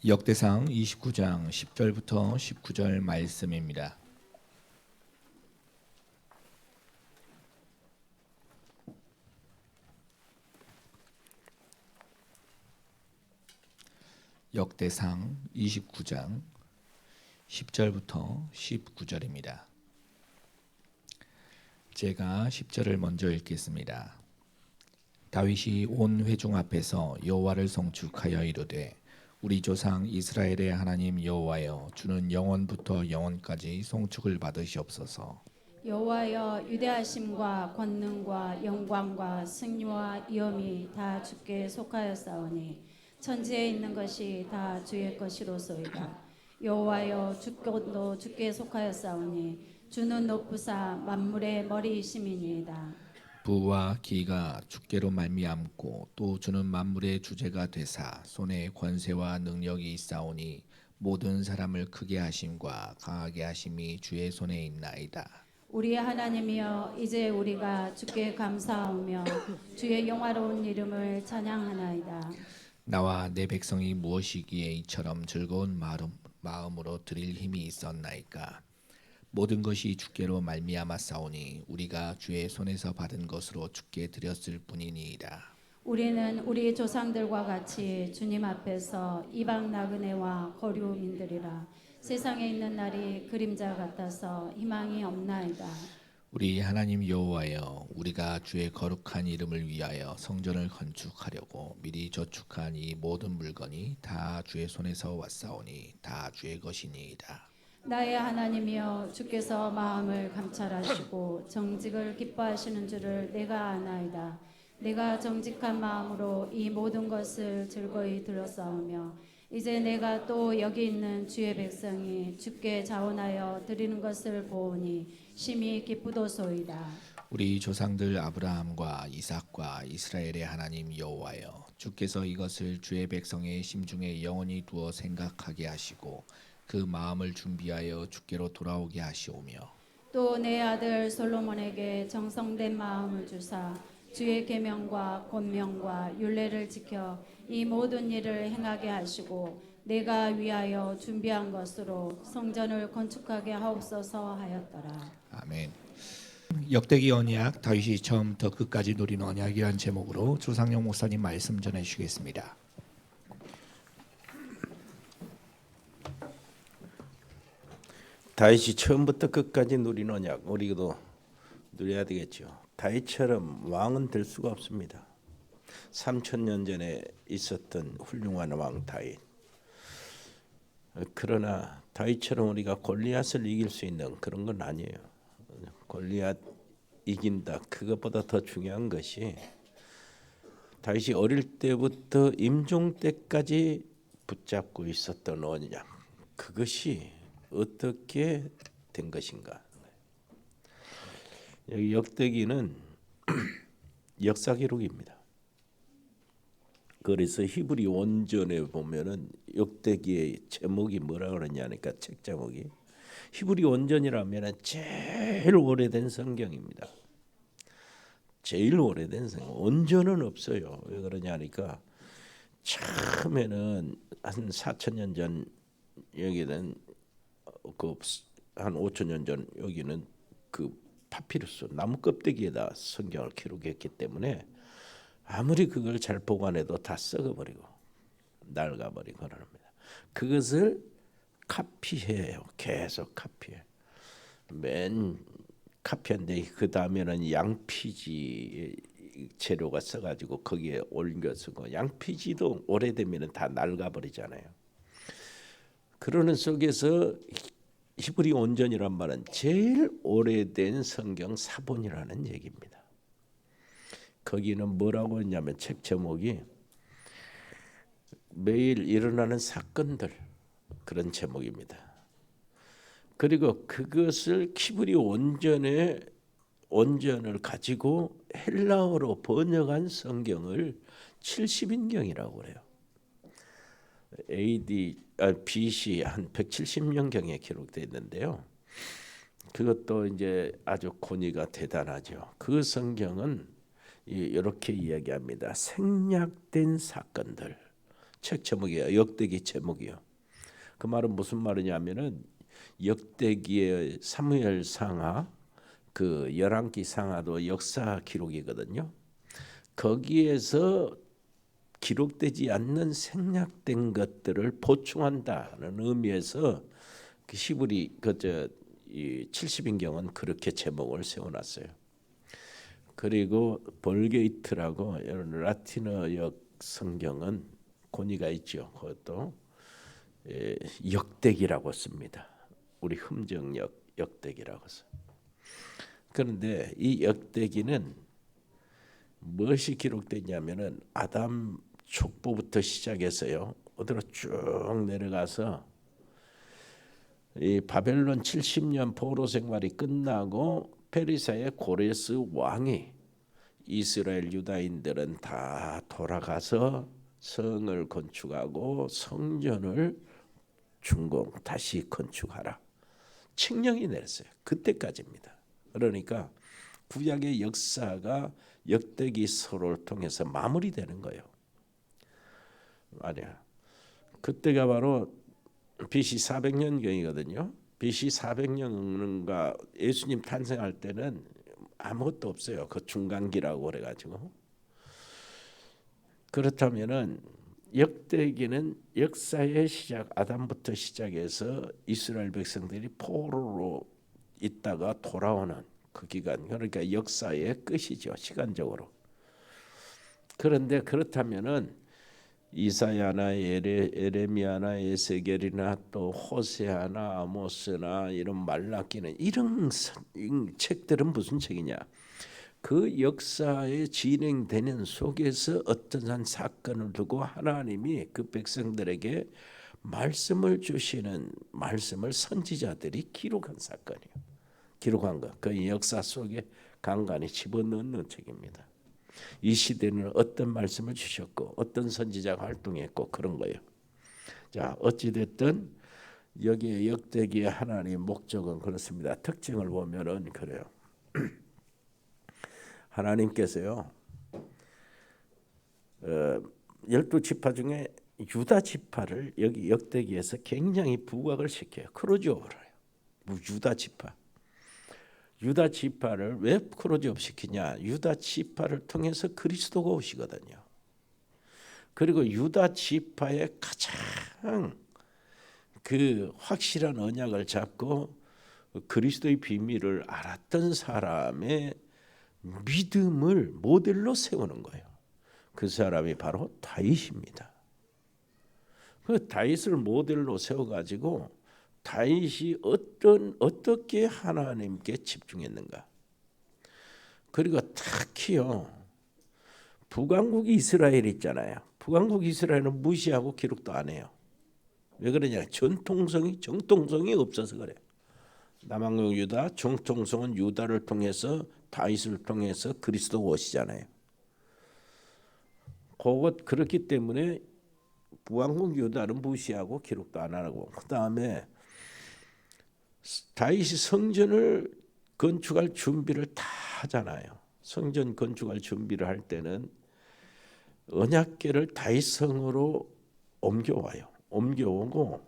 역대상 29장 10절부터 19절 말씀입니다. 역대상 29장 10절부터 19절입니다. 제가 10절을 먼저 읽겠습니다. 다윗이 온 회중 앞에서 여호와를 송축하여 이르되 우리 조상 이스라엘의 하나님 여호와여, 주는 영원부터 영원까지 송축을 받으시옵소서. 여호와여, 위대하심과 권능과 영광과 승리와 위엄이 다 주께 속하였사오니 천지에 있는 것이 다 주의 것이로소이다. 여호와여, 주권도 주께 속하였사오니 주는 높으사 만물의 머리이심이니이다. 부와 기가 주께로 말미암고 또 주는 만물의 주제가 되사 손에 권세와 능력이 있사오니 모든 사람을 크게 하심과 강하게 하심이 주의 손에 있나이다. 우리 하나님이여, 이제 우리가 주께 감사하며 주의 영화로운 이름을 찬양하나이다. 나와 내 백성이 무엇이기에 이처럼 즐거운 마음으로 드릴 힘이 있었나이까. 모든 것이 주께로 말미암았사오니 우리가 주의 손에서 받은 것으로 주께 드렸을 뿐이니이다. 우리는 우리 조상들과 같이 주님 앞에서 이방 나그네와 거류민들이라. 세상에 있는 날이 그림자 같아서 희망이 없나이다. 우리 하나님 여호와여, 우리가 주의 거룩한 이름을 위하여 성전을 건축하려고 미리 저축한 이 모든 물건이 다 주의 손에서 왔사오니 다 주의 것이니이다. 나의 하나님이여, 주께서 마음을 감찰하시고 정직을 기뻐하시는 줄을 내가 아나이다. 내가 정직한 마음으로 이 모든 것을 즐거이 들었사오며 이제 내가 또 여기 있는 주의 백성이 주께 자원하여 드리는 것을 보오니 심히 기쁘도소이다. 우리 조상들 아브라함과 이삭과 이스라엘의 하나님 여호와여, 주께서 이것을 주의 백성의 심중에 영원히 두어 생각하게 하시고 그 마음을 준비하여 주께로 돌아오게 하시오며 또 내 아들 솔로몬에게 정성된 마음을 주사 주의 계명과 권명과 율례를 지켜 이 모든 일을 행하게 하시고 내가 위하여 준비한 것으로 성전을 건축하게 하옵소서 하였더라. 아멘. 역대기 언약, 다윗이 처음부터 끝까지 누린 언약이란 제목으로 조상영 목사님 말씀 전해 주시겠습니다. 다윗이 처음부터 끝까지 누린 언약, 우리도 누려야 되겠죠. 다윗처럼 왕은 될 수가 없습니다. 3000년 전에 있었던 훌륭한 왕 다윗. 그러나 다윗처럼 우리가 골리앗을 이길 수 있는 그런 건 아니에요. 골리앗 이긴다, 그것보다 더 중요한 것이 다윗이 어릴 때부터 임종 때까지 붙잡고 있었던 언약, 그것이 어떻게 된 것인가. 여기 역대기는 역사 기록입니다. 그래서 히브리 원전에 보면은 역대기의 제목이 뭐라 그러냐니까, 책 제목이 히브리 원전이라면 제일 오래된 성경입니다. 제일 오래된 성경. 원전은 없어요. 왜 그러냐니까 처음에는 한 4000년 전 여기는 한 5000년 전 여기는 그 파피루스 나무 껍데기에다 성경을 기록했기 때문에 아무리 그걸 잘 보관해도 다 썩어버리고 낡아버리고 그럽니다. 그것을 카피해요. 계속 카피해. 맨 카피한데 그 다음에는 양피지 재료가 써가지고 거기에 옮겨 쓰고, 양피지도 오래되면 다 낡아버리잖아요. 그러는 속에서 히브리 원전이란 말은 제일 오래된 성경 사본이라는 얘기입니다. 거기는 뭐라고 했냐면 책 제목이 매일 일어나는 사건들, 그런 제목입니다. 그리고 그것을 히브리 원전을 가지고 헬라어로 번역한 성경을 70인경이라고 그래요. BC 한 170년경에 기록되어 있는데요. 그것도 이제 아주 권위가 대단하죠. 그 성경은 이렇게 이야기합니다. 생략된 사건들, 책 제목이에요. 역대기 제목이요. 그 말은 무슨 말이냐면은 역대기의 사무엘상하 그 열왕기 상하도 역사 기록이거든요. 거기에서 기록되지 않는 생략된 것들을 보충한다는 의미에서 그 히브리 이 70인경은 그렇게 제목을 세워놨어요. 그리고 볼게이트라고 이런 라틴어역 성경은 고니가 있죠. 그것도 역대기라고 씁니다. 우리 흠정역 역대기라고 써. 그런데 이 역대기는 무엇이 기록되냐면은 아담 족보부터 시작해서요. 어디로 쭉 내려가서 이 바벨론 70년 포로 생활이 끝나고 페르시아의 고레스 왕이 이스라엘 유다인들은 다 돌아가서 성을 건축하고 성전을 준공 다시 건축하라. 칙령이 내렸어요. 그때까지입니다. 그러니까 구약의 역사가 역대기서를 통해서 마무리되는 거예요. 아니야. 그때가 바로 BC 400년경이거든요. BC 400년인가 예수님 탄생할 때는 아무것도 없어요. 그 중간기라고 그래가지고. 그렇다면은 역대기는 역사의 시작 아담부터 시작해서 이스라엘 백성들이 포로로 있다가 돌아오는 그 기간, 그러니까 역사의 끝이죠. 시간적으로. 그런데 그렇다면은 이사야나 에레미야나 에스겔이나 또 호세아나 아모스나 이런 말라기는 이런 책들은 무슨 책이냐? 그 역사의 진행되는 속에서 어떤 한 사건을 두고 하나님이 그 백성들에게 말씀을 주시는 말씀을 선지자들이 기록한 사건이에요. 기록한 것. 그 역사 속에 간간히 집어넣는 책입니다. 이 시대는 어떤 말씀을 주셨고 어떤 선지자가 활동했고 그런 거예요. 자, 어찌됐든 여기에 역대기의 하나님의 목적은 그렇습니다. 특징을 보면은 그래요. 하나님께서요 12지파 중에 유다 지파를 여기 역대기에서 굉장히 부각을 시켜요. 크로즈오버를 해요. 유다 지파를 왜 크로즈업 시키냐? 유다 지파를 통해서 그리스도가 오시거든요. 그리고 유다 지파의 가장 그 확실한 언약을 잡고 그리스도의 비밀을 알았던 사람의 믿음을 모델로 세우는 거예요. 그 사람이 바로 다윗입니다. 그 다윗을 모델로 세워가지고 다윗이 어떻게 하나님께 집중했는가. 그리고 특히요 북왕국 이스라엘 있잖아요. 북왕국 이스라엘은 무시하고 기록도 안 해요. 왜 그러냐? 정통성이 없어서 그래요. 남왕국 유다 정통성은 유다를 통해서 다윗을 통해서 그리스도가 오시잖아요. 그것 그렇기 때문에 북왕국 유다는 무시하고 기록도 안 하고 그 다음에 다윗이 성전을 건축할 준비를 다 하잖아요. 성전 건축할 준비를 할 때는 언약궤를 다윗성으로 옮겨오고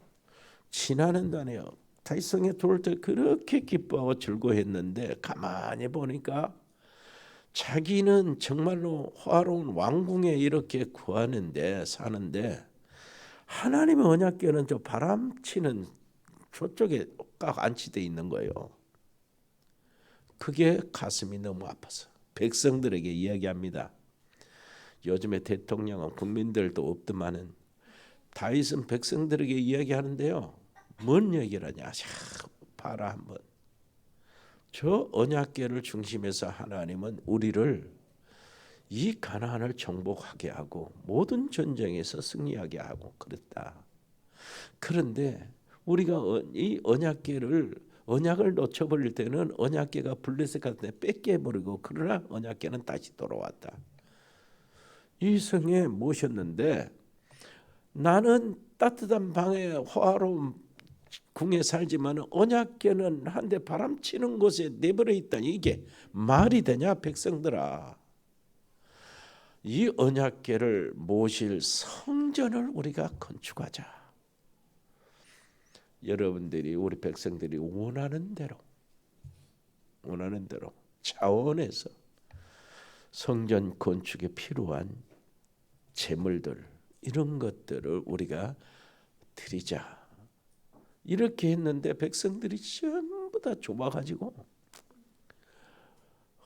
지나는다네요. 다윗성에 들어올 때 그렇게 기뻐하고 즐거워했는데 가만히 보니까 자기는 정말로 화로운 왕궁에 이렇게 사는데 하나님의 언약궤는 저 바람치는 저쪽에 딱 안치돼 있는 거예요. 그게 가슴이 너무 아파서 백성들에게 이야기합니다. 요즘에 대통령은 국민들도 없더만은 다윗은 백성들에게 이야기하는데요. 뭔 얘기를 하냐? 봐라 한번. 저 언약궤를 중심해서 하나님은 우리를 이 가나안을 정복하게 하고 모든 전쟁에서 승리하게 하고 그랬다. 그런데 우리가 이 언약을 놓쳐버릴 때는 언약궤가 블레셋 같은 데 뺏겨버리고 그러나 언약궤는 다시 돌아왔다. 이 성에 모셨는데 나는 따뜻한 방에 화로운 궁에 살지만 언약궤는 한데 바람치는 곳에 내버려 있다니 이게 말이 되냐 백성들아. 이 언약궤를 모실 성전을 우리가 건축하자. 여러분들이 우리 백성들이 원하는 대로 차원에서 성전 건축에 필요한 재물들 이런 것들을 우리가 드리자. 이렇게 했는데 백성들이 전부 다 좁아가지고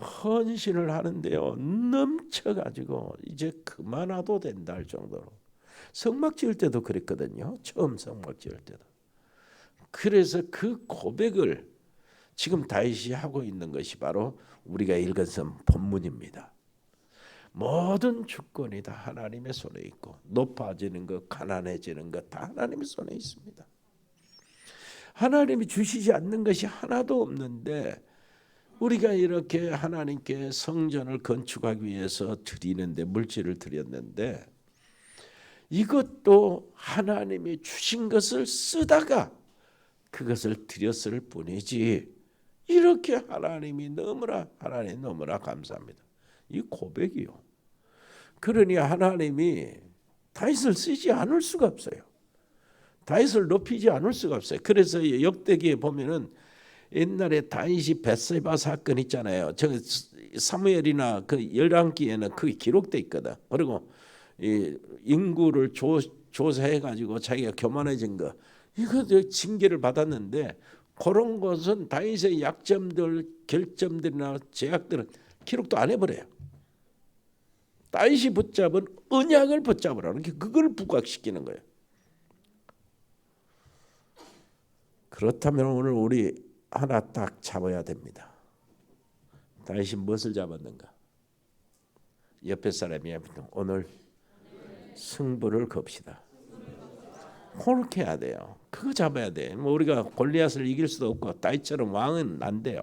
헌신을 하는데요. 넘쳐가지고 이제 그만해도 된다 할 정도로. 성막 지을 때도 그랬거든요. 처음 성막 지을 때도. 그래서 그 고백을 지금 다윗이 하고 있는 것이 바로 우리가 읽은 본문입니다. 모든 주권이 다 하나님의 손에 있고 높아지는 것, 가난해지는 것 다 하나님의 손에 있습니다. 하나님이 주시지 않는 것이 하나도 없는데 우리가 이렇게 하나님께 성전을 건축하기 위해서 드리는데 물질을 드렸는데 이것도 하나님이 주신 것을 쓰다가 그것을 드렸을 뿐이지 이렇게 하나님 너무나 감사합니다. 이 고백이요. 그러니 하나님이 다윗을 쓰지 않을 수가 없어요. 다윗을 높이지 않을 수가 없어요. 그래서 역대기에 보면은 옛날에 다윗이 벳세바 사건 있잖아요. 저 사무엘이나 그 열왕기에는 그게 기록돼 있거든. 그리고 이 인구를 조사해 가지고 자기가 교만해진 거 이거 징계를 받았는데 그런 것은 다윗의 약점들, 결점들이나 제약들은 기록도 안 해버려요. 다윗이 붙잡은 언약을 붙잡으라는 게 그걸 부각시키는 거예요. 그렇다면 오늘 우리 하나 딱 잡아야 됩니다. 다윗이 무엇을 잡았는가? 옆에 사람이 오늘 승부를 겁시다. 그렇게 해야 돼요. 그거 잡아야 돼. 뭐 우리가 골리앗을 이길 수도 없고 다윗처럼 왕은 안 돼요.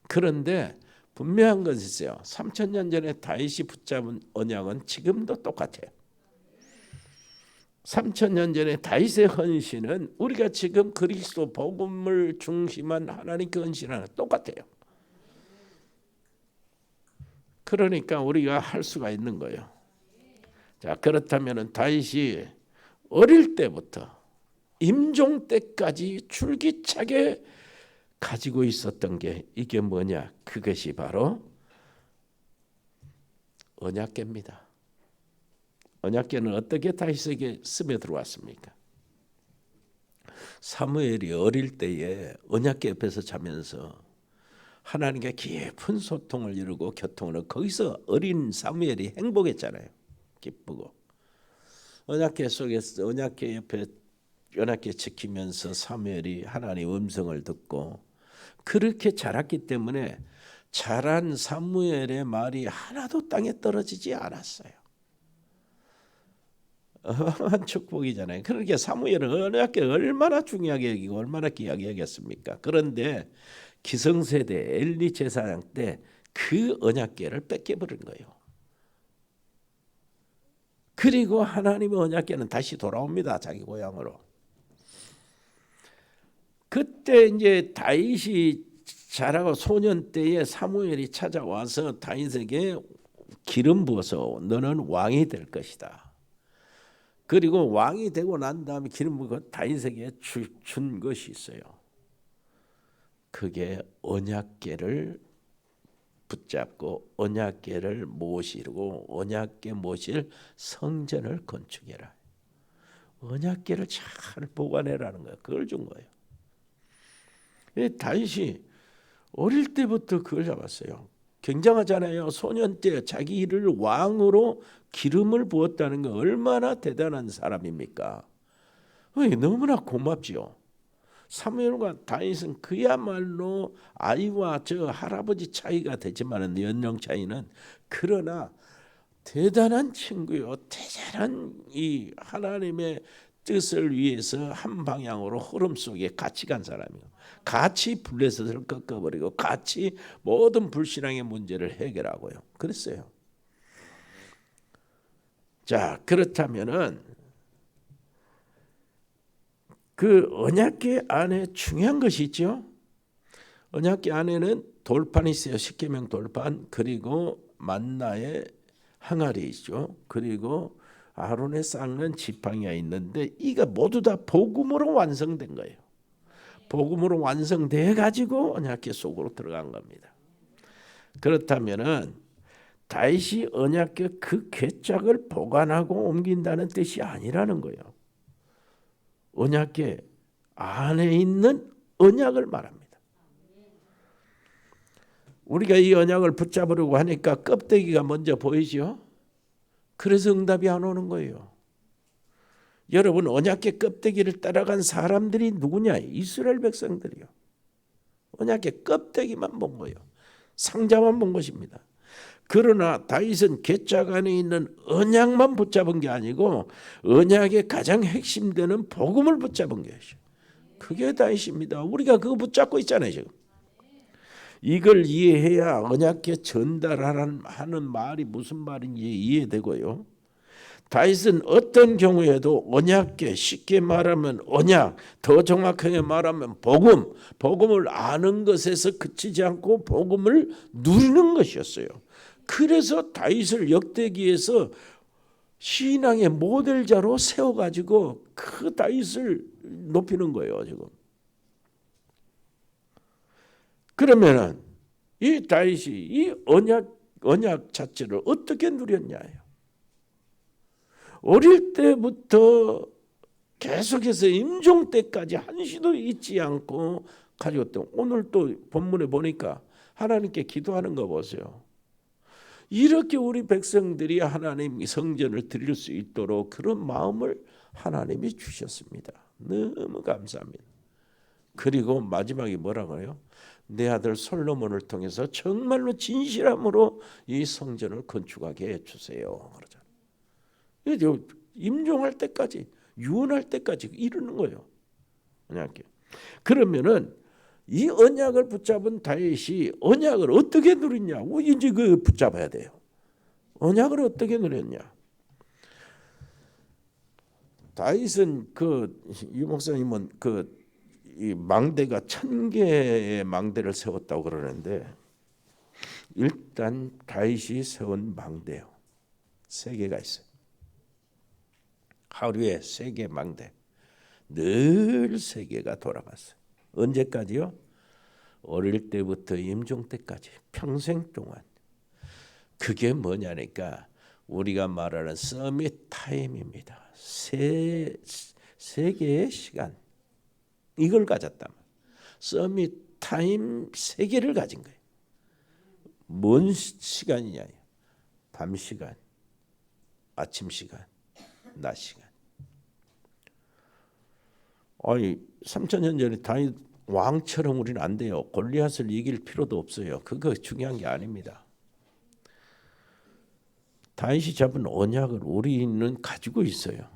그런데 분명한 것이 있어요. 3000년 전에 다윗이 붙잡은 언약은 지금도 똑같아요. 3000년 전에 다윗의 헌신은 우리가 지금 그리스도 복음을 중심한 하나님께 헌신하는 똑같아요. 그러니까 우리가 할 수가 있는 거예요. 자, 그렇다면 다윗이 어릴 때부터 임종 때까지 줄기차게 가지고 있었던 게 이게 뭐냐? 그것이 바로 언약궤입니다. 언약궤는 어떻게 다윗에게 스며들어왔습니까? 사무엘이 어릴 때에 언약궤 옆에서 자면서 하나님과 깊은 소통을 이루고 교통을 하고 거기서 어린 사무엘이 행복했잖아요. 기쁘고 언약궤 속에서 언약궤 옆에 언약궤 지키면서 사무엘이 하나님 음성을 듣고 그렇게 자랐기 때문에 자란 사무엘의 말이 하나도 땅에 떨어지지 않았어요. 어마어마한 축복이잖아요. 그러니까 사무엘은 언약궤를 얼마나 중요하게 여기고 얼마나 귀하게 여겼습니까? 그런데 기성세대 엘리 제사장 때 그 언약궤를 뺏겨버린 거예요. 그리고 하나님의 언약궤는 다시 돌아옵니다. 자기 고향으로. 그때 이제 다윗이 자라고 소년 때에 사무엘이 찾아와서 다윗에게 기름 부어서 너는 왕이 될 것이다. 그리고 왕이 되고 난 다음에 기름 부어 다윗에게 준 것이 있어요. 그게 언약궤를 붙잡고 언약궤를 모시고 언약궤 모실 성전을 건축해라. 언약궤를 잘 보관해라는 거예요. 그걸 준 거예요. 다윗이 어릴 때부터 그걸 잡았어요. 굉장하잖아요. 소년 때 자기를 왕으로 기름을 부었다는 거 얼마나 대단한 사람입니까? 너무나 고맙지요. 사무엘과 다윗은 그야말로 아이와 저 할아버지 차이가 되지만 연령 차이는 그러나 대단한 친구요. 대단한 이 하나님의 뜻을 위해서 한 방향으로 흐름 속에 같이 간 사람이요. 같이 블레셋을 꺾어버리고 같이 모든 불신앙의 문제를 해결하고요. 그랬어요. 자, 그렇다면은 그 언약궤 안에 중요한 것이 있죠. 언약궤 안에는 돌판이 있어요. 십계명 돌판. 그리고 만나의 항아리죠. 그리고 아론의 쌍은 지팡이가 있는데 이가 모두 다 복음으로 완성된 거예요. 복음으로 완성돼 가지고 언약궤 속으로 들어간 겁니다. 그렇다면은 다윗이 언약궤 그 궤짝을 보관하고 옮긴다는 뜻이 아니라는 거예요. 언약궤 안에 있는 언약을 말합니다. 우리가 이 언약을 붙잡으려고 하니까 껍데기가 먼저 보이죠. 그래서 응답이 안 오는 거예요. 여러분, 언약궤 껍데기를 따라간 사람들이 누구냐? 이스라엘 백성들이요. 언약궤 껍데기만 본 거예요. 상자만 본 것입니다. 그러나 다윗은 궤짝 안에 있는 언약만 붙잡은 게 아니고 언약의 가장 핵심되는 복음을 붙잡은 것이죠. 그게 다윗입니다. 우리가 그거 붙잡고 있잖아요. 지금 이걸 이해해야 언약궤 전달하는 말이 무슨 말인지 이해되고요. 다윗은 어떤 경우에도 언약궤, 쉽게 말하면 언약, 더 정확하게 말하면 복음을 아는 것에서 그치지 않고 복음을 누리는 것이었어요. 그래서 다윗을 역대기에서 신앙의 모델자로 세워가지고 그 다윗을 높이는 거예요. 지금. 그러면은 이 다윗이 이 언약 자체를 어떻게 누렸냐예요. 어릴 때부터 계속해서 임종 때까지 한시도 잊지 않고 가지고 오늘 또 본문에 보니까 하나님께 기도하는 거 보세요. 이렇게 우리 백성들이 하나님 성전을 드릴 수 있도록 그런 마음을 하나님이 주셨습니다. 너무 감사합니다. 그리고 마지막에 뭐라고 해요? 내 아들 솔로몬을 통해서 정말로 진실함으로 이 성전을 건축하게 해주세요. 그러잖아요. 임종할 때까지, 유언할 때까지 이러는 거예요. 언약궤. 그러면은 이 언약을 붙잡은 다윗이 언약을 어떻게 누리냐고 이제 그 붙잡아야 돼요. 언약을 어떻게 누렸냐? 다윗은 이 목사님은 이 망대가 1000개의 망대를 세웠다고 그러는데 일단 다윗이 세운 망대요. 3개가 있어요. 하루에 3개 망대. 늘 3개가 돌아갔어요. 언제까지요? 어릴 때부터 임종 때까지 평생 동안. 그게 뭐냐니까 우리가 말하는 서밋 타임입니다. 3개의 시간. 이걸 가졌다. 서밋 타임 3개를 가진 거예요. 뭔 시간이냐? 밤 시간, 아침 시간, 낮 시간. 아니 3000년 전에 다윗 왕처럼 우리는 안 돼요. 골리앗을 이길 필요도 없어요. 그거 중요한 게 아닙니다. 다윗이 잡은 언약을 우리는 가지고 있어요.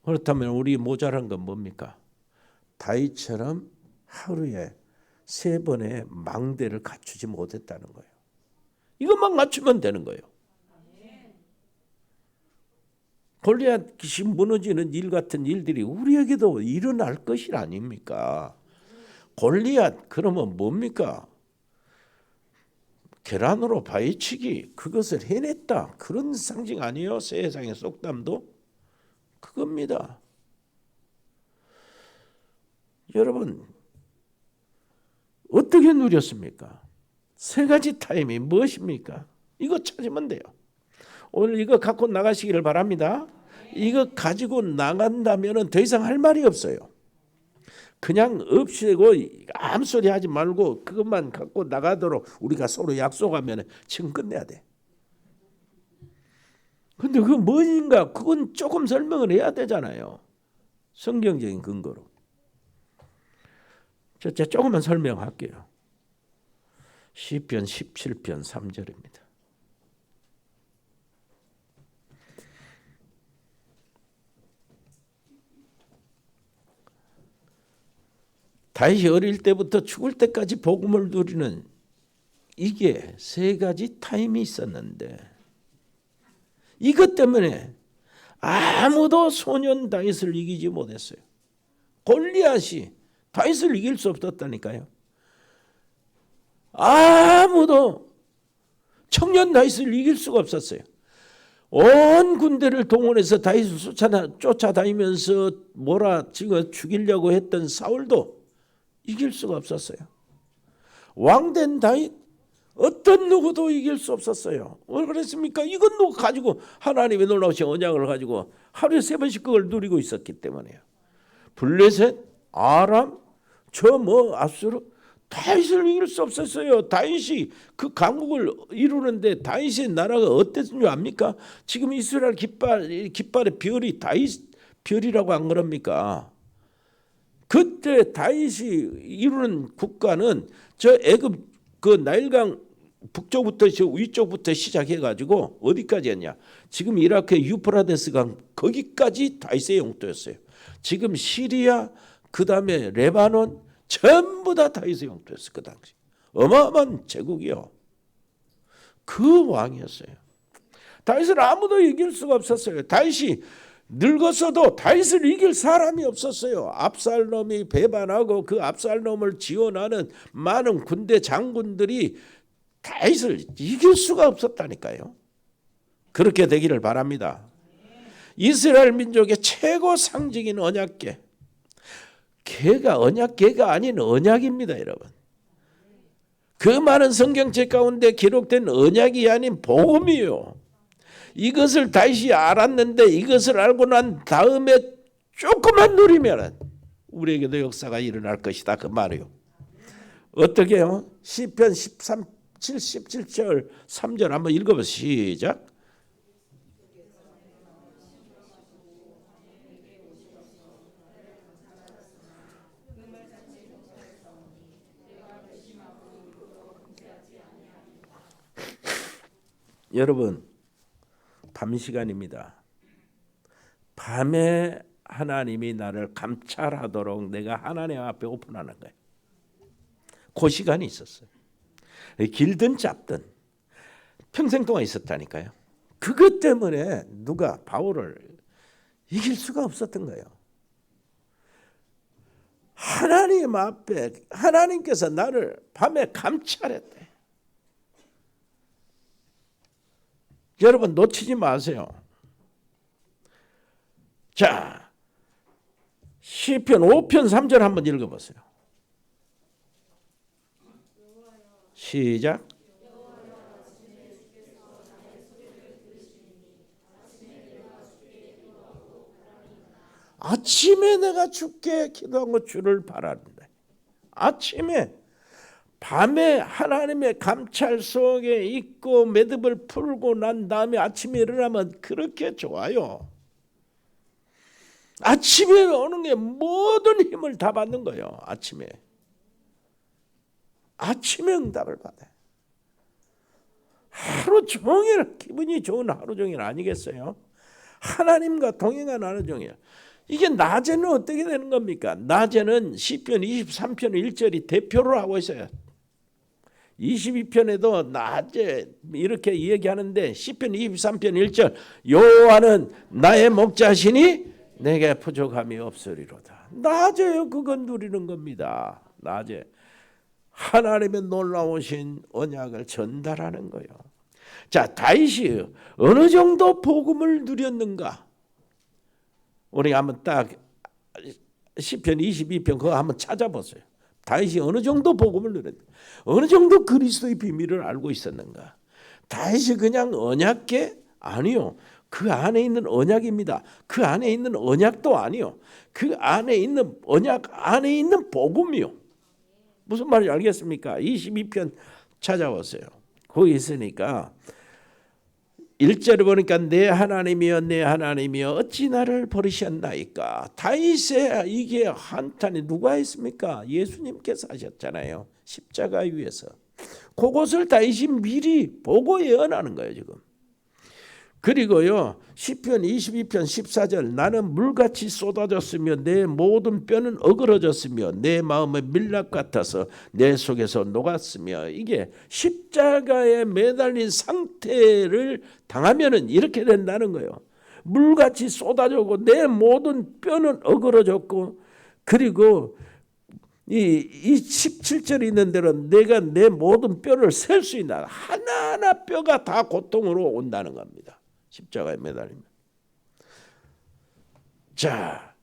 그렇다면 우리 모자란 건 뭡니까? 다윗처럼 하루에 3번의 망대를 갖추지 못했다는 거예요. 이것만 갖추면 되는 거예요. 골리앗이 무너지는 일 같은 일들이 우리에게도 일어날 것이 아닙니까? 골리앗 그러면 뭡니까? 계란으로 바위치기 그것을 해냈다. 그런 상징 아니에요? 세상의 속담도? 그겁니다. 여러분 어떻게 누렸습니까? 3가지 타임이 무엇입니까? 이거 찾으면 돼요. 오늘 이거 갖고 나가시기를 바랍니다. 이거 가지고 나간다면 더 이상 할 말이 없어요. 그냥 없애고 아무 소리 하지 말고 그것만 갖고 나가도록 우리가 서로 약속하면 지금 끝내야 돼. 근데 그건 뭐인가? 그건 조금 설명을 해야 되잖아요. 성경적인 근거로. 제가 조금만 설명할게요. 시편 17편 3절입니다. 다윗이 어릴 때부터 죽을 때까지 복음을 누리는 이게 3가지 타임이 있었는데 이것 때문에 아무도 소년 다윗을 이기지 못했어요. 골리앗이 다윗을 이길 수 없었다니까요. 아무도 청년 다윗을 이길 수가 없었어요. 온 군대를 동원해서 다윗을 쫓아다니면서 지금 죽이려고 했던 사울도 이길 수가 없었어요. 왕된 다윗 어떤 누구도 이길 수 없었어요. 왜 그랬습니까? 이건 누구 가지고 하나님의 놀라우신 언약을 가지고 하루에 3번씩 그걸 누리고 있었기 때문에요. 블레셋, 아람, 압수르 다윗을 이길 수 없었어요. 다윗이 그 강국을 이루는데 다윗의 나라가 어땠는 줄 압니까? 지금 이스라엘 깃발의 별이 다윗 별이라고 안 그럽니까? 그때 다윗이 이루는 국가는 저 애굽 그 나일강 북쪽부터 저 위쪽부터 시작해가지고 어디까지 했냐? 지금 이라크의 유프라데스 강 거기까지 다윗의 영토였어요. 지금 시리아 그 다음에 레바논 전부 다 다윗의 영토였어요. 그 당시 어마어마한 제국이요. 그 왕이었어요. 다윗을 아무도 이길 수가 없었어요. 다윗이 늙었어도 다윗을 이길 사람이 없었어요. 압살롬이 배반하고 그 압살롬을 지원하는 많은 군대 장군들이 다윗을 이길 수가 없었다니까요. 그렇게 되기를 바랍니다. 이스라엘 민족의 최고 상징인 언약궤. 개가 언약궤가 아닌 언약입니다, 여러분. 그 많은 성경책 가운데 기록된 언약이 아닌 복음이에요. 이것을 다윗이 알았는데 이것을 알고 난 다음에 조금만 누리면 우리에게도 역사가 일어날 것이다, 그 말이에요. 어떻게 해요? 시편 77절 3절 한번 읽어보세요. 시작. 여러분, 밤 시간입니다. 밤에 하나님이 나를 감찰하도록 내가 하나님 앞에 오픈하는 거예요. 그 시간이 있었어요. 길든 짧든 평생 동안 있었다니까요. 그것 때문에 누가 바울을 이길 수가 없었던 거예요. 하나님 앞에 하나님께서 나를 밤에 감찰했대. 여러분 놓치지 마세요. 자, 시편 5편 3절 한번 읽어보세요. 시작. 아침에 내가 주께 기도하고 주를 바라는데, 아침에 밤에 하나님의 감찰 속에 있고 매듭을 풀고 난 다음에 아침에 일어나면 그렇게 좋아요. 아침에 오는 게 모든 힘을 다 받는 거예요. 아침에 응답을 받아요. 하루 종일 기분이 좋은 하루 종일 아니겠어요? 하나님과 동행한 하루 종일. 이게 낮에는 어떻게 되는 겁니까? 낮에는 시편 23편 1절이 대표를 하고 있어요. 22편에도 낮에 이렇게 얘기하는데 시편 23편 1절 여호와는 나의 목자시니 내게 부족함이 없으리로다. 낮에요. 그건 누리는 겁니다. 낮에 하나님의 놀라우신 언약을 전달하는 거예요. 자, 다윗이 어느 정도 복음을 누렸는가? 우리 한번 딱 시편 22편 그거 한번 찾아보세요. 다윗이 어느 정도 복음을 누렸는가? 어느 정도 그리스도의 비밀을 알고 있었는가? 다윗이 그냥 언약궤? 아니요. 그 안에 있는 언약입니다. 그 안에 있는 언약도 아니요. 그 안에 있는 언약 안에 있는 복음이요. 무슨 말인지 알겠습니까? 22편 찾아보세요. 거기 있으니까 1절에 보니까 내 하나님이여 내 하나님이여 어찌 나를 버리셨나이까. 다윗의 이게 한탄이 누가 했습니까? 예수님께서 하셨잖아요. 십자가 위에서. 그것을 다윗이 미리 보고 예언하는 거예요 지금. 그리고요 시편 22편 14절 나는 물같이 쏟아졌으며 내 모든 뼈는 어그러졌으며 내 마음은 밀랍 같아서 내 속에서 녹았으며. 이게 십자가에 매달린 상태를 당하면은 이렇게 된다는 거예요. 물같이 쏟아졌고 내 모든 뼈는 어그러졌고. 그리고 이 17절이 있는 대로 내가 내 모든 뼈를 셀 수 있나. 하나하나 뼈가 다 고통으로 온다는 겁니다. 십자가에 매달리면. 자,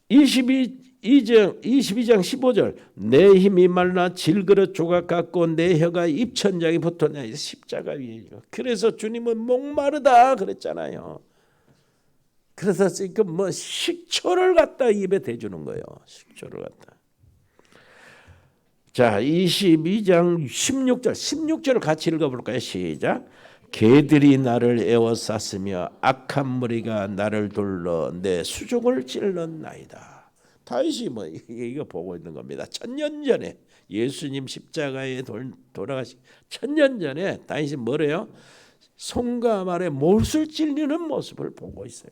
22장 15절 내 힘이 말라 질그릇 조각 같고 내 혀가 입천장에 붙었냐. 십자가 위에. 그래서 주님은 목마르다 그랬잖아요. 그래서 지금 뭐 식초를 갖다 입에 대주는 거예요. 식초를 갖다. 자, 22장 16절을 같이 읽어볼까요? 시작. 개들이 나를 에워쌌으며 악한 무리가 나를 둘러 내 수족을 찔렀나이다. 다윗이 뭐 이거 보고 있는 겁니다. 1000년 전에 예수님 십자가에 돌아가시 1000년 전에 다윗이 뭐래요? 손과 아래 못을 찔리는 모습을 보고 있어요.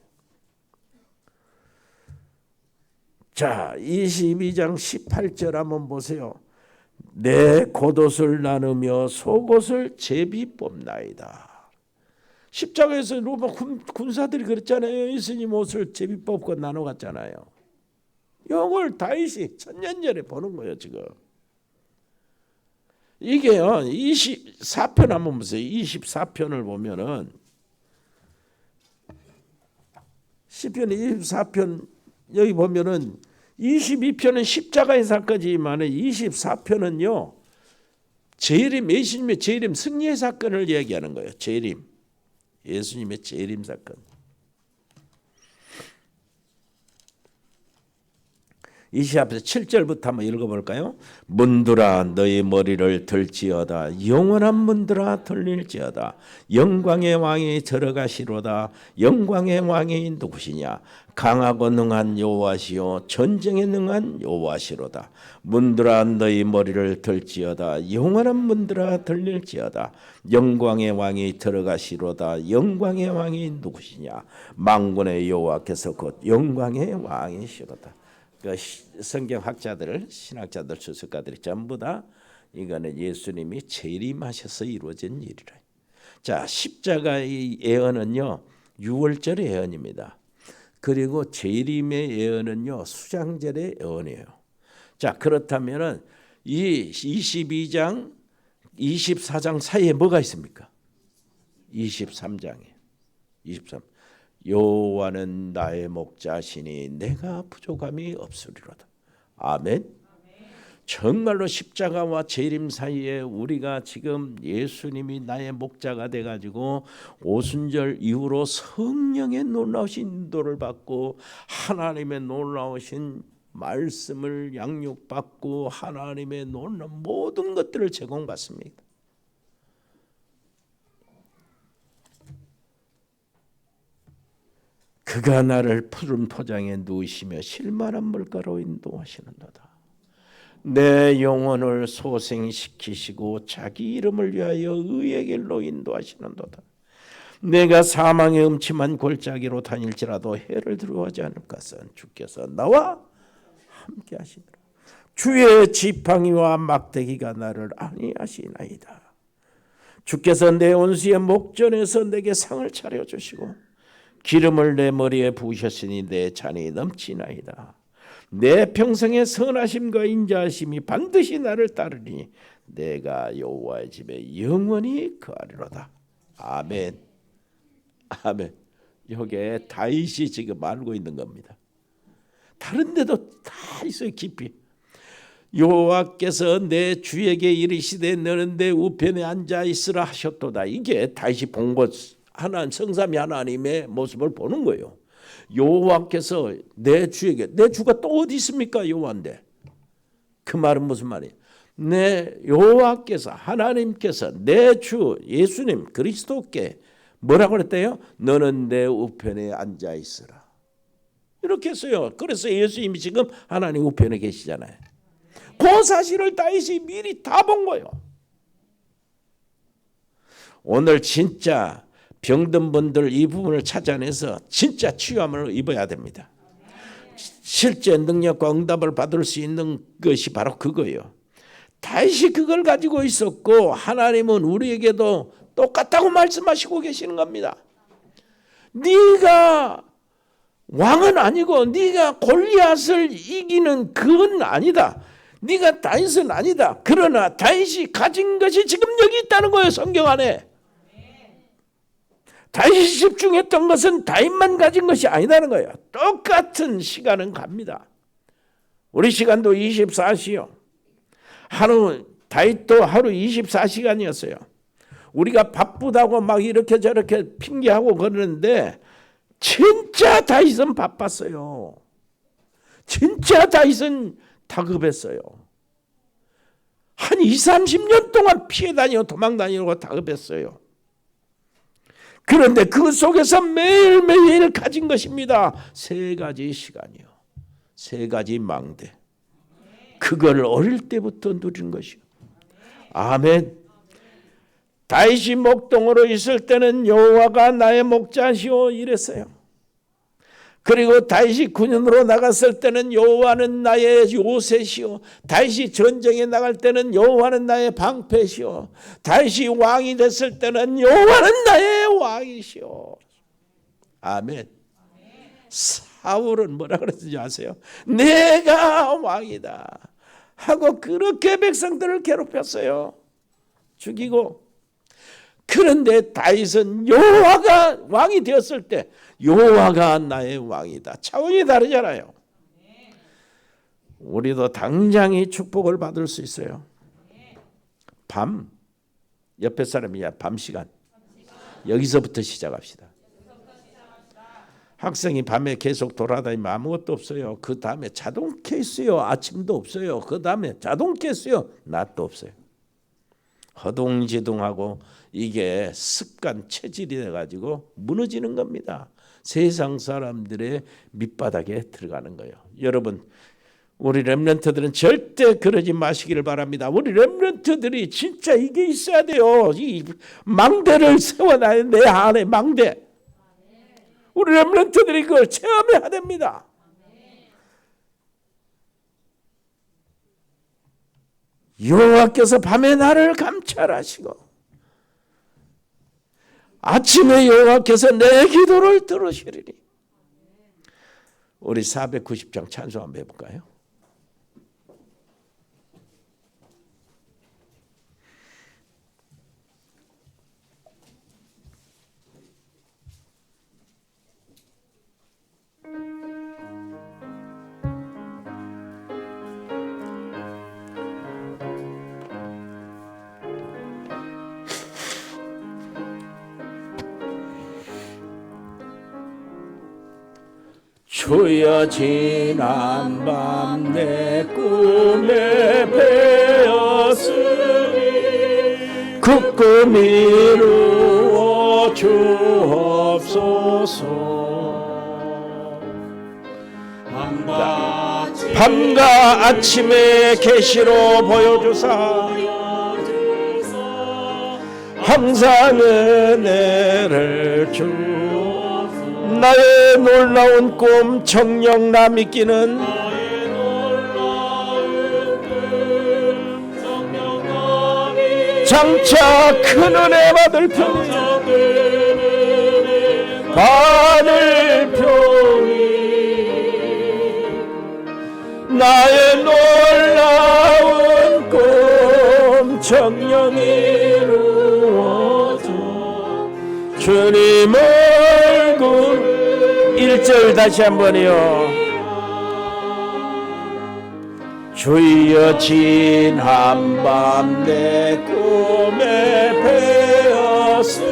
자, 22장 18절 한번 보세요. 내 겉옷을 나누며 속옷을 제비 뽑나이다. 십자가에서 로마 군사들이 그랬잖아요. 예수님 옷을 제비 뽑고 나눠 갔잖아요. 이걸 다윗이 1000년 전에 보는 거예요. 지금 이게요. 24편 한번 보세요. 24편을 보면은 시편 24편 여기 보면은 22편은 십자가의 사건이지만 24편은요. 재림, 예수님의 재림 승리의 사건을 얘기하는 거예요. 재림, 예수님의 재림 사건. 20앞에서 7절부터 한번 읽어볼까요? 문들아 너희 머리를 들지어다. 영원한 문들아 들릴지어다. 영광의 왕이 들어가시로다. 영광의 왕이 누구시냐? 강하고 능한 여호와시요 전쟁에 능한 여호와시로다. 문들아 너희 머리를 들지어다. 영원한 문들아 들릴지어다. 영광의 왕이 들어가시로다. 영광의 왕이 누구시냐? 만군의 여호와께서 곧 영광의 왕이시로다. 성경학자들, 신학자들, 주석가들이 전부 다 이거는 예수님이 재림하셔서 이루어진 일이라. 자, 십자가의 예언은요 6월절의 예언입니다. 그리고 재림의 예언은요 수장절의 예언이에요. 자, 그렇다면은 이 22장, 24장 사이에 뭐가 있습니까? 23장에 23. 여호와는 나의 목자시니 내가 부족함이 없으리로다. 아멘. 정말로 십자가와 재림 사이에 우리가 지금 예수님이 나의 목자가 돼가지고 오순절 이후로 성령의 놀라우신 인도를 받고 하나님의 놀라우신 말씀을 양육받고 하나님의 놀라운 모든 것들을 제공받습니다. 그가 나를 푸른 포장에 누이시며 실만한 물가로 인도하시는도다. 내 영혼을 소생시키시고 자기 이름을 위하여 의의 길로 인도하시는도다. 내가 사망의 음침한 골짜기로 다닐지라도 해를 두려워하지 않을 것은 주께서 나와 함께 하시더라. 주의 지팡이와 막대기가 나를 안위하시나이다. 주께서 내 온수의 목전에서 내게 상을 차려주시고 기름을 내 머리에 부으셨으니 내 잔이 넘치나이다. 내 평생의 선하심과 인자하심이 반드시 나를 따르니 내가 여호와의 집에 영원히 거하리로다. 아멘. 아멘. 여기에 다윗이 지금 알고 있는 겁니다. 다른 데도 다 있어요. 깊이. 여호와께서 내 주에게 이르시되 너는 내 우편에 앉아 있으라 하셨도다. 이게 다윗이 본 것, 하나님 성삼위 하나님의 모습을 보는 거예요. 여호와께서 내 주에게, 내 주가 또 어디 있습니까? 여호와인데. 그 말은 무슨 말이에요? 내 여호와께서, 하나님께서 내 주 예수님 그리스도께 뭐라고 그랬대요? 너는 내 우편에 앉아 있으라. 이렇게 했어요. 그래서 예수님이 지금 하나님 우편에 계시잖아요. 그 사실을 다윗이 미리 다 본 거예요. 오늘 진짜 병든 분들 이 부분을 찾아내서 진짜 치유함을 입어야 됩니다. 실제 능력과 응답을 받을 수 있는 것이 바로 그거예요. 다윗이 그걸 가지고 있었고 하나님은 우리에게도 똑같다고 말씀하시고 계시는 겁니다. 네가 왕은 아니고 네가 골리앗을 이기는 그건 아니다. 네가 다윗은 아니다. 그러나 다윗이 가진 것이 지금 여기 있다는 거예요. 성경 안에. 다윗이 집중했던 것은 다윗만 가진 것이 아니라는 거예요. 똑같은 시간은 갑니다. 우리 시간도 24시요. 다윗도 하루 24시간이었어요. 우리가 바쁘다고 막 이렇게 저렇게 핑계하고 그러는데 진짜 다윗은 바빴어요. 진짜 다윗은 다급했어요. 한 20-30년 동안 피해 다니고 도망 다니고 다급했어요. 그런데 그 속에서 매일매일 가진 것입니다. 3가지 시간이요. 3가지 망대. 그걸 어릴 때부터 누린 것이요. 아멘. 다윗이 목동으로 있을 때는 여호와가 나의 목자시오 이랬어요. 그리고 다윗이 군인으로 나갔을 때는 여호와는 나의 요새시오. 다윗이 전쟁에 나갈 때는 여호와는 나의 방패시오. 다윗이 왕이 됐을 때는 여호와는 나의 왕이시오. 아멘. 사울은 뭐라 그랬는지 아세요? 내가 왕이다 하고 그렇게 백성들을 괴롭혔어요. 죽이고. 그런데 다윗은 여호와가 왕이 되었을 때 여호와가 나의 왕이다. 차원이 다르잖아요. 우리도 당장이 축복을 받을 수 있어요. 밤, 옆에 사람이야. 밤 시간. 여기서부터 시작합시다. 학생이 밤에 계속 돌아다니면 아무것도 없어요. 그 다음에 자동 케이스요. 아침도 없어요. 그 다음에 자동 케이스요. 낮도 없어요. 허둥지둥하고 이게 습관 체질이 돼가지고 무너지는 겁니다. 세상 사람들의 밑바닥에 들어가는 거예요. 여러분, 우리 렘넌트들은 절대 그러지 마시기를 바랍니다. 우리 렘넌트들이 진짜 이게 있어야 돼요. 이 망대를 세워놔야 내 안에 망대. 우리 렘넌트들이 그걸 체험해야 됩니다. 여호와께서 밤에 나를 감찰하시고 아침에 여호와께서 내 기도를 들으시리니. 우리 490장 찬송 한번 해볼까요? 주여 지난 밤 내 꿈에 배었으니 그 꿈 이루어 주옵소서. 밤과 아침에 계시로 보여주사 항상 은혜를 주옵소서. 나의 놀라운 꿈 정령나 믿기는 장차 큰 은혜 받을 편이 나의 놀라운 꿈 정령 이루어져 주님 얼굴 1절 다시 한번요. 주여 진 한밤 내 꿈에 배었으니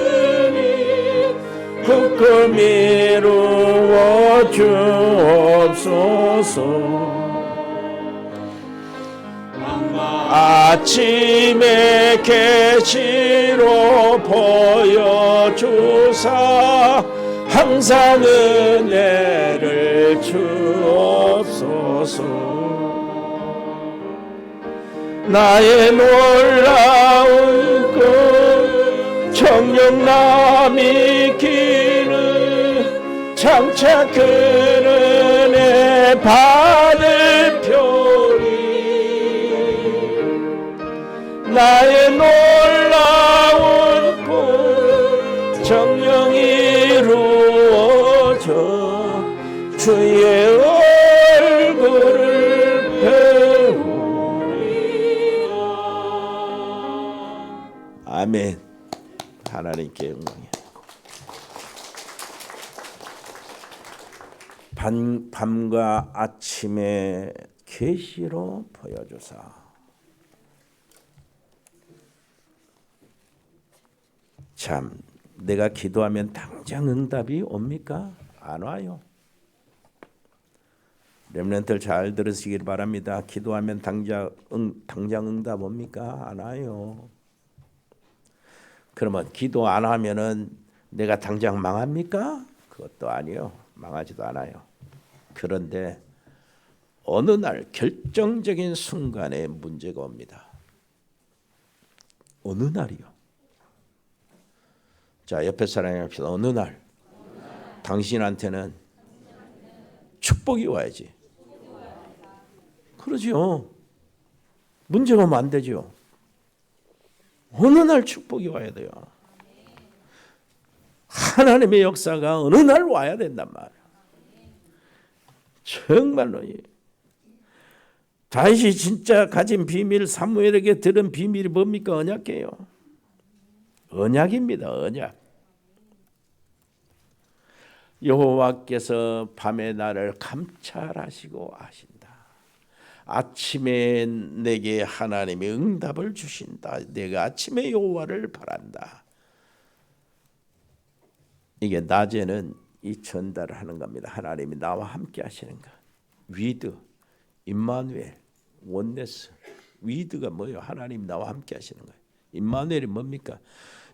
그 꿈 이루어 주옵소서. 아침에 계시로 보여주사 항상 은혜를 주옵소서. 나의 놀라운 꿈 정령나 믿기는 장차 그 은혜 받을 편이 나의 놀라운 꿈 정령 이루어져 주의 얼굴을 배우리라. 아멘. 하나님께 영광이. 밤과 아침에 계시로 보여주사. 참, 내가 기도하면 당장 응답이 옵니까? 안 와요. 렘넌트들 잘 들으시길 바랍니다. 기도하면 당장 응답 옵니까? 안 와요. 그러면 기도 안 하면은 내가 당장 망합니까? 그것도 아니요. 망하지도 않아요. 그런데 어느 날 결정적인 순간에 문제가 옵니다. 어느 날이요? 자, 옆에 사람이 합시다. 어느 날 당신한테는 축복이 와야지. 그러죠. 문제가 오면 안 되죠. 어느 날 축복이 와야 돼요. 하나님의 역사가 어느 날 와야 된단 말이에요. 정말로. 다윗이 진짜 가진 비밀, 사무엘에게 들은 비밀이 뭡니까? 언약이에요. 언약입니다. 언약. 여호와께서 밤에 나를 감찰하시고 아신다. 아침에 내게 하나님이 응답을 주신다. 내가 아침에 여호와를 바란다. 이게 낮에는 이 전달을 하는 겁니다. 하나님이 나와 함께 하시는 것. 위드, 임마누엘, 원네스. 위드가 뭐예요? 하나님이 나와 함께 하시는 거예요. 임마누엘이 뭡니까?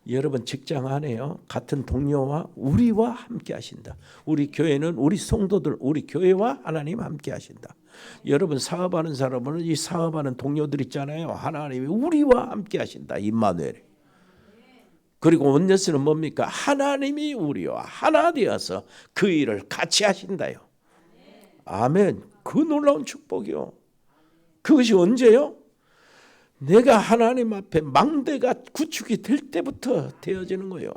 여러분 직장 안에요. 같은 동료와 우리와 함께 하신다. 우리 교회는 우리 성도들, 우리 교회와 하나님 함께 하신다. 여러분 사업하는 사람은 이 사업하는 동료들 있잖아요. 하나님이 우리와 함께 하신다. 임마누엘. 그리고 원네스는 뭡니까? 하나님이 우리와 하나 되어서 그 일을 같이 하신다요. 아멘. 그 놀라운 축복이요. 그것이 언제요? 내가 하나님 앞에 망대가 구축이 될 때부터 되어지는 거예요.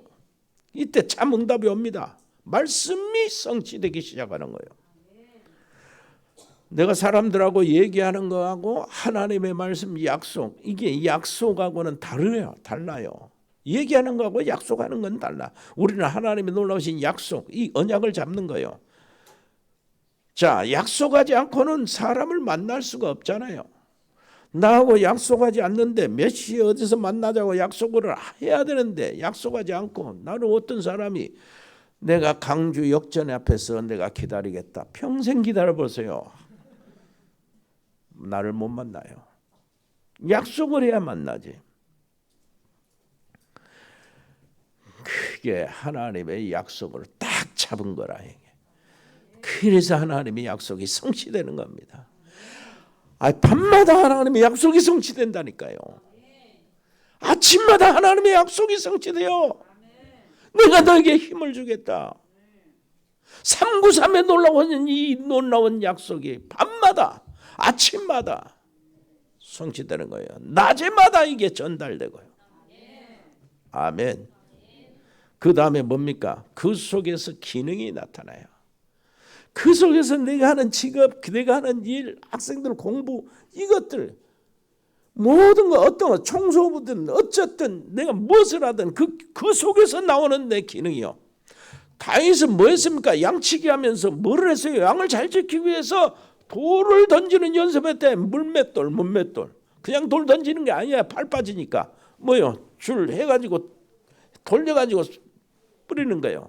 이때 참 응답이 옵니다. 말씀이 성취되기 시작하는 거예요. 내가 사람들하고 얘기하는 거하고 하나님의 말씀 약속, 이게 약속하고는 달라요. 얘기하는 거하고 약속하는 건 달라. 우리는 하나님이 놀라우신 약속, 이 언약을 잡는 거예요. 자, 약속하지 않고는 사람을 만날 수가 없잖아요. 나하고 약속하지 않는데 몇 시에 어디서 만나자고 약속을 해야 되는데 약속하지 않고 나는 어떤 사람이 내가 강주 역전 앞에서 내가 기다리겠다. 평생 기다려보세요. 나를 못 만나요. 약속을 해야 만나지. 그게 하나님의 약속을 딱 잡은 거라. 그래서 하나님의 약속이 성취되는 겁니다. 밤마다 하나님의 약속이 성취된다니까요. 아침마다 하나님의 약속이 성취돼요. 내가 너에게 힘을 주겠다. 393에 놀라운 이 놀라운 약속이 밤마다 아침마다 성취되는 거예요. 낮에마다 이게 전달되고요. 아멘. 그 다음에 뭡니까? 그 속에서 기능이 나타나요. 그 속에서 내가 하는 직업, 내가 하는 일, 학생들 공부, 이것들 모든 거 어떤 거 청소부든 어쨌든 내가 무엇을 하든 그 속에서 나오는 내 기능이요. 다윗은 뭐 했습니까? 양치기 하면서 뭐를 했어요? 양을 잘 지키기 위해서 돌을 던지는 연습했대. 물맷돌. 그냥 돌 던지는 게 아니야. 팔 빠지니까. 뭐요? 줄 해가지고 돌려가지고 뿌리는 거예요.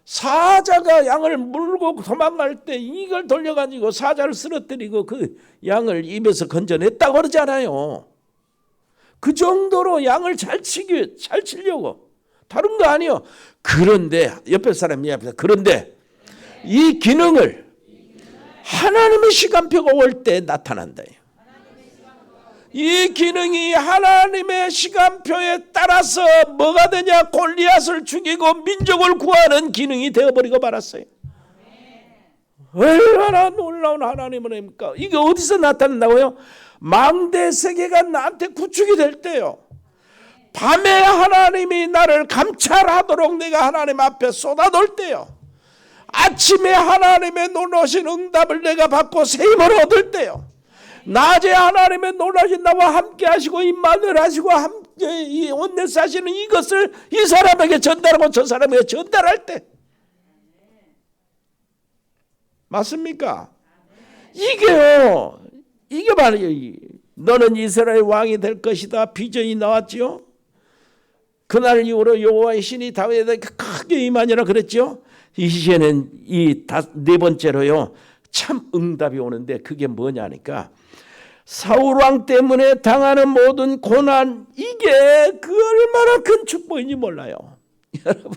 사자가 양을 물고 도망갈 때 이걸 돌려가지고 사자를 쓰러뜨리고 그 양을 입에서 건져냈다고 그러잖아요. 그 정도로 양을 잘 치려고. 다른 거 아니에요. 그런데 옆에 사람이 앞에서 그런데 이 기능을 하나님의 시간표가 올 때 나타난다. 이 기능이 하나님의 시간표에 따라서 뭐가 되냐? 골리앗을 죽이고 민족을 구하는 기능이 되어버리고 말았어요. 얼마나 놀라운 하나님입니까? 이게 어디서 나타난다고요? 망대 세계가 나한테 구축이 될 때요. 밤에 하나님이 나를 감찰하도록 내가 하나님 앞에 쏟아놓을 때요. 아침에 하나님의 놀라우신 응답을 내가 받고 새 힘을 얻을 때요. 낮에 하나님의 놀라신 나와 함께 하시고 임마누엘 하시고 함께 이 온네스 하시는 이것을 이 사람에게 전달하고 저 사람에게 전달할 때 맞습니까? 이게요. 이게 바로 너는 이스라엘 왕이 될 것이다. 비전이 나왔죠. 그날 이후로 여호와의 신이 다윗에게 크게 임하니라 그랬죠. 이제는 이 네 번째로요. 참 응답이 오는데 그게 뭐냐니까 사울 왕 때문에 당하는 모든 고난 이게 그 얼마나 큰 축복인지 몰라요. 여러분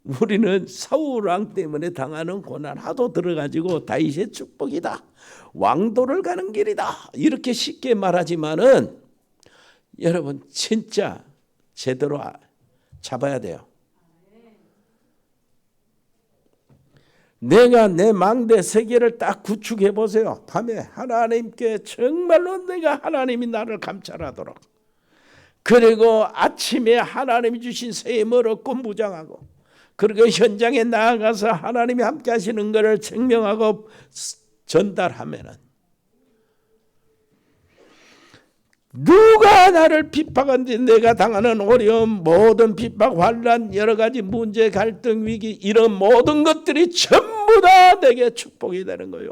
우리는 사울 왕 때문에 당하는 고난 하도 들어가지고 다윗의 축복이다. 왕도를 가는 길이다. 이렇게 쉽게 말하지만은 여러분 진짜 제대로 잡아야 돼요. 내가 내 망대 세계를 딱 구축해 보세요. 밤에 하나님께 정말로 내가 하나님이 나를 감찰하도록 그리고 아침에 하나님이 주신 새 힘을 얻고 무장하고 그리고 현장에 나아가서 하나님이 함께 하시는 것을 증명하고 전달하면은 누가 나를 비판하는지 내가 당하는 어려움 모든 비판 환난 여러 가지 문제 갈등 위기 이런 모든 것들이 전부 다 내게 축복이 되는 거예요.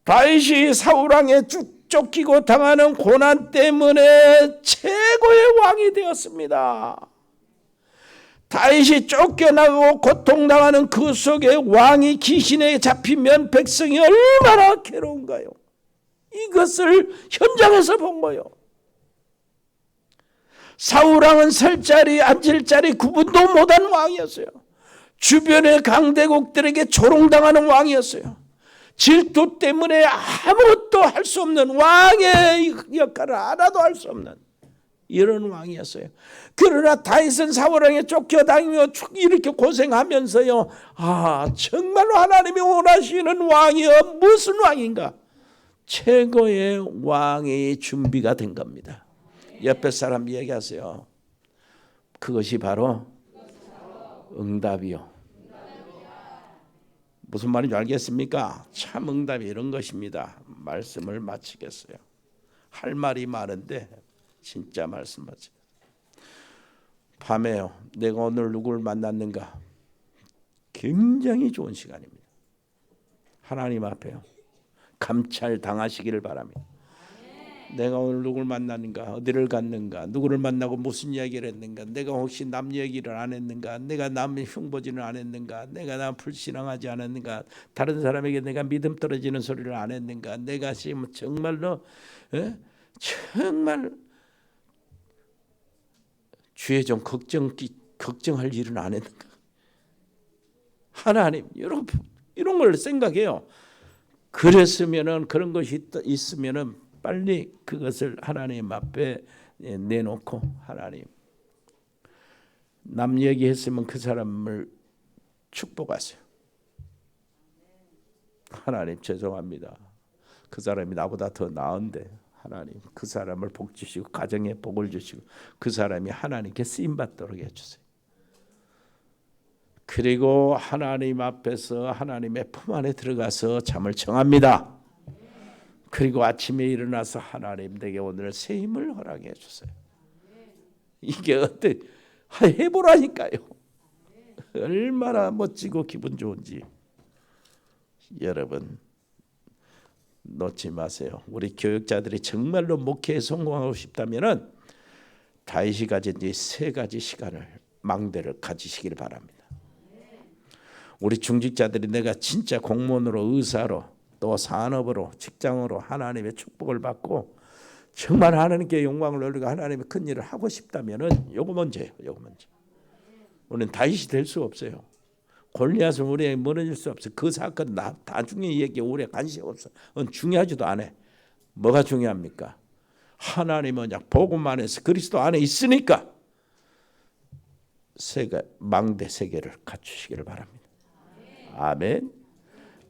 다윗이 사울왕에 쭉 쫓기고 당하는 고난 때문에 최고의 왕이 되었습니다. 다윗이 쫓겨나고 고통당하는 그 속에 왕이 귀신에 잡히면 백성이 얼마나 괴로운가요? 이것을 현장에서 본 거예요. 사울왕은 설 자리 앉을 자리 구분도 못한 왕이었어요. 주변의 강대국들에게 조롱당하는 왕이었어요. 질투 때문에 아무것도 할 수 없는 왕의 역할을 하나도 할 수 없는 이런 왕이었어요. 그러나 다윗은 사울왕에 쫓겨다니며 이렇게 고생하면서요. 정말로 하나님이 원하시는 왕이여 무슨 왕인가? 최고의 왕이 준비가 된 겁니다. 옆에 사람 얘기하세요. 그것이 바로 응답이요. 무슨 말인지 알겠습니까? 참 응답이 이런 것입니다. 말씀을 마치겠어요. 할 말이 많은데 진짜 말씀 마치겠어요. 밤에요. 내가 오늘 누구를 만났는가? 굉장히 좋은 시간입니다. 하나님 앞에요. 감찰 당하시기를 바랍니다. 내가 오늘 누구를 만났는가? 어디를 갔는가? 누구를 만나고 무슨 이야기를 했는가? 내가 혹시 남 얘기를 안 했는가? 내가 남의 흉보지는 안 했는가? 내가 남 불신앙하지 않았는가? 다른 사람에게 내가 믿음 떨어지는 소리를 안 했는가? 내가 지금 정말로 정말 주에 좀 걱정할 일은 안 했는가? 하나님 이런 걸 생각해요. 그랬으면은 그런 것이 있으면은 빨리 그것을 하나님 앞에 내놓고 하나님 남 얘기했으면 그 사람을 축복하세요. 하나님 죄송합니다. 그 사람이 나보다 더 나은데 하나님 그 사람을 복 주시고 가정에 복을 주시고 그 사람이 하나님께 쓰임 받도록 해주세요. 그리고 하나님 앞에서 하나님의 품 안에 들어가서 잠을 청합니다. 그리고 아침에 일어나서 하나님 내게 오늘 새 힘을 허락해 주세요. 이게 어때? 해보라니까요. 얼마나 멋지고 기분 좋은지. 여러분 놓지 마세요. 우리 교육자들이 정말로 목회에 성공하고 싶다면은 다윗이 가진 이 세 가지 시간을 망대를 가지시길 바랍니다. 우리 중직자들이 내가 진짜 공무원으로 의사로 또 산업으로 직장으로 하나님의 축복을 받고 정말 하나님께 영광을 올리고 하나님의 큰 일을 하고 싶다면은 요거 먼저예요. 요거 먼저. 우리는 다윗이 될 수 없어요. 골리앗은 우리에게 멀어질 수 없어요. 그 사건 나중에 얘기해 우리에 관심 없어. 중요하지도 않아. 뭐가 중요합니까? 하나님은 복음 안에서 그리스도 안에 있으니까 망대 세계를 갖추시기를 바랍니다. 아멘.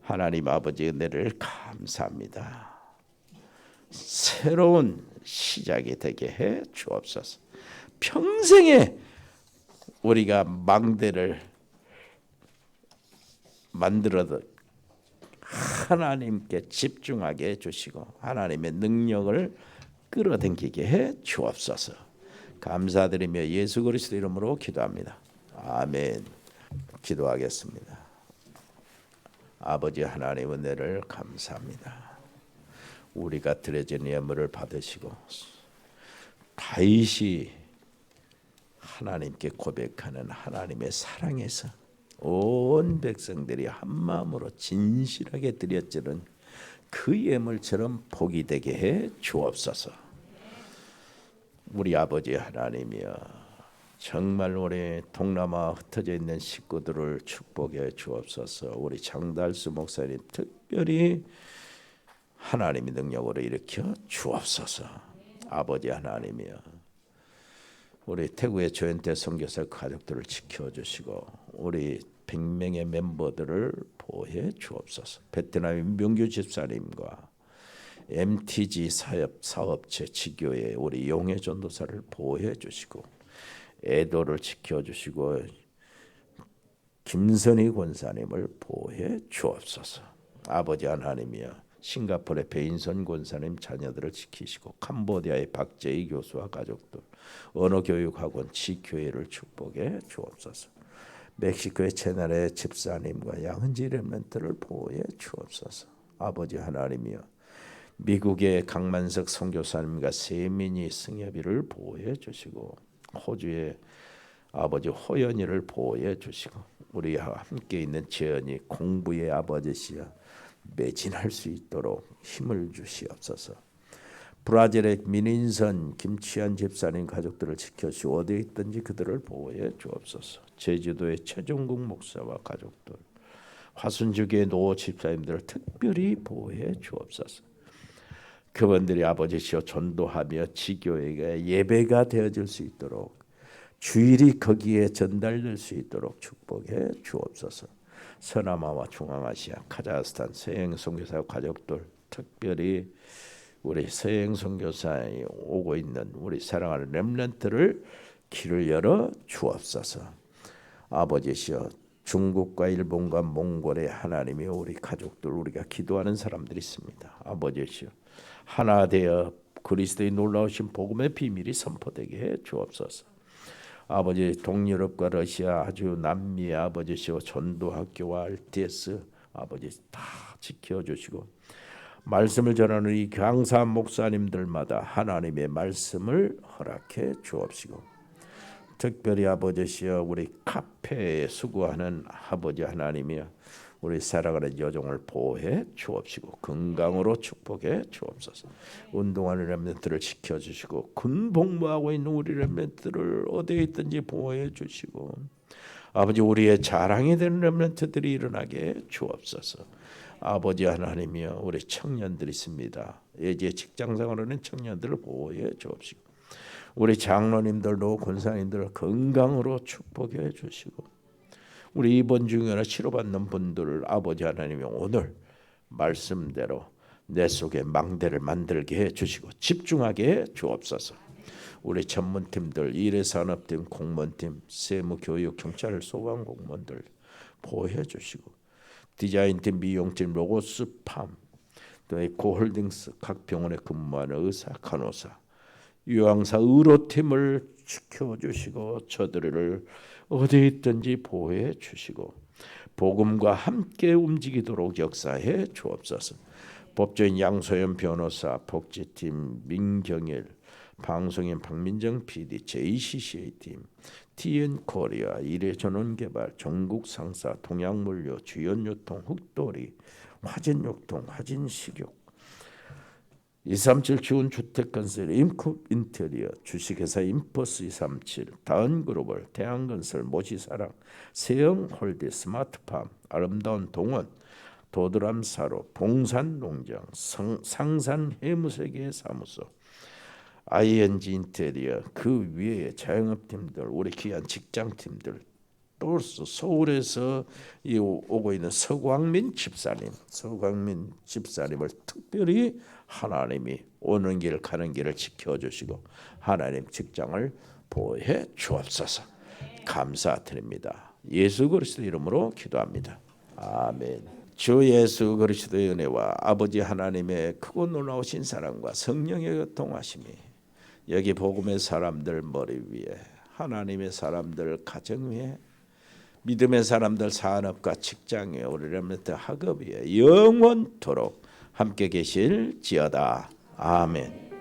하나님 아버지 은혜를 감사합니다. 새로운 시작이 되게 해 주옵소서. 평생에 우리가 망대를 만들어도 하나님께 집중하게 해주시고 하나님의 능력을 끌어당기게 해 주옵소서. 감사드리며 예수 그리스도 이름으로 기도합니다. 아멘. 기도하겠습니다. 아버지 하나님 은혜를 감사합니다. 우리가 드려진 예물을 받으시고 다윗이 하나님께 고백하는 하나님의 사랑에서 온 백성들이 한 마음으로 진실하게 드렸지는 그 예물처럼 복이 되게 해 주옵소서. 우리 아버지 하나님이여, 정말 우리 동남아 흩어져 있는 식구들을 축복해 주옵소서. 우리 장달수 목사님 특별히 하나님의 능력으로 일으켜 주옵소서. 아버지 하나님이여, 우리 태국의 조현태 선교사 가족들을 지켜주시고 우리 100명의 멤버들을 보호해 주옵소서. 베트남의 명규 집사님과 MTG 사업체 지교회 우리 용해 전도사를 보호해 주시고 애도를 지켜주시고 김선희 권사님을 보호해 주옵소서. 아버지 하나님이여, 싱가포르의 배인선 권사님 자녀들을 지키시고 캄보디아의 박재희 교수와 가족들, 언어교육학원 지교회를 축복해 주옵소서. 멕시코의 채널의 집사님과 양은지 렘넌트를 보호해 주옵소서. 아버지 하나님이여, 미국의 강만석 선교사님과 세민이 승엽이를 보호해 주시고 호주의 아버지 호연이를 보호해 주시고 우리와 함께 있는 재현이 공부의 아버지시여 매진할 수 있도록 힘을 주시옵소서. 브라질의 민인선 김치한 집사님 가족들을 지켜주시고 어디에 있든지 그들을 보호해 주옵소서. 제주도의 최종국 목사와 가족들, 화순주교의 노 집사님들을 특별히 보호해 주옵소서. 그분들이 아버지시여 전도하며 지교회가 예배가 되어질 수 있도록 주일이 거기에 전달될 수 있도록 축복해 주옵소서. 서남아와 중앙아시아, 카자흐스탄 서행 선교사 가족들, 특별히 우리 서행 선교사에 오고 있는 우리 사랑하는 렘넌트를 길을 열어 주옵소서. 아버지시여, 중국과 일본과 몽골의 하나님이 우리 가족들, 우리가 기도하는 사람들이 있습니다. 아버지시여, 하나 되어 그리스도의 놀라우신 복음의 비밀이 선포되게 해 주옵소서. 아버지, 동유럽과 러시아, 아주 남미 아버지시오, 전도학교와 RTS 아버지 다 지켜주시고 말씀을 전하는 이 강사 목사님들마다 하나님의 말씀을 허락해 주옵시고 특별히 아버지시여, 우리 카페에 수고하는 아버지 하나님이여, 우리 사랑하는 여종을 보호해 주옵시고 건강으로 축복해 주옵소서. 운동하는 렘넌트를 지켜주시고 군복무하고 있는 우리 렘넌트를 어디에 있든지 보호해 주시고 아버지, 우리의 자랑이 되는 렘넌트들이 일어나게 주옵소서. 아버지 하나님이여, 우리 청년들이 있습니다. 예제 직장생활하는 청년들을 보호해 주옵시고 우리 장로님들도 권사님들을 건강으로 축복해 주시고 우리 입원 중이나 치료받는 분들을 아버지 하나님이 오늘 말씀대로 내 속에 망대를 만들게 해주시고 집중하게 해 주옵소서. 우리 전문팀들, 일회산업팀, 공무원팀, 세무교육, 경찰, 소방 공무원들 보호해 주시고 디자인팀, 미용팀, 로고스, 팜, 또 에코홀딩스 각 병원에 근무하는 의사, 간호사, 유황사, 의료팀을 지켜주시고 저들을 어디 있든지 보호해 주시고 복음과 함께 움직이도록 역사해 주옵소서. 법조인 양소연 변호사, 복지팀 민경일, 방송인 박민정 PD, JCCA팀, TN코리아, 일회전원개발, 전국상사, 동양물류, 주연유통, 흑도리, 화진육통, 화진식욕, 237 주택건설, 임쿱 인테리어, 주식회사 인포스 237, 다은그로벌, 대한건설, 모시사랑, 세영홀디, 스마트팜, 아름다운 동원, 도드람사로, 봉산농장, 상산해무세계 사무소, ING 인테리어, 그 위에 자영업팀들, 우리 귀한 직장팀들, 또 서울에서 오고 있는 서광민 집사님을 특별히 하나님이 오는 길 가는 길을 지켜주시고 하나님 직장을 보호해 주옵소서. 감사드립니다. 예수 그리스도 이름으로 기도합니다. 아멘. 주 예수 그리스도의 은혜와 아버지 하나님의 크고 놀라우신 사랑과 성령의 동하심이 여기 복음의 사람들 머리 위에, 하나님의 사람들 가정 위에 믿음의 사람들 산업과 직장에 우리 렘넌트 학업에 영원토록 함께 계실지어다. 아멘.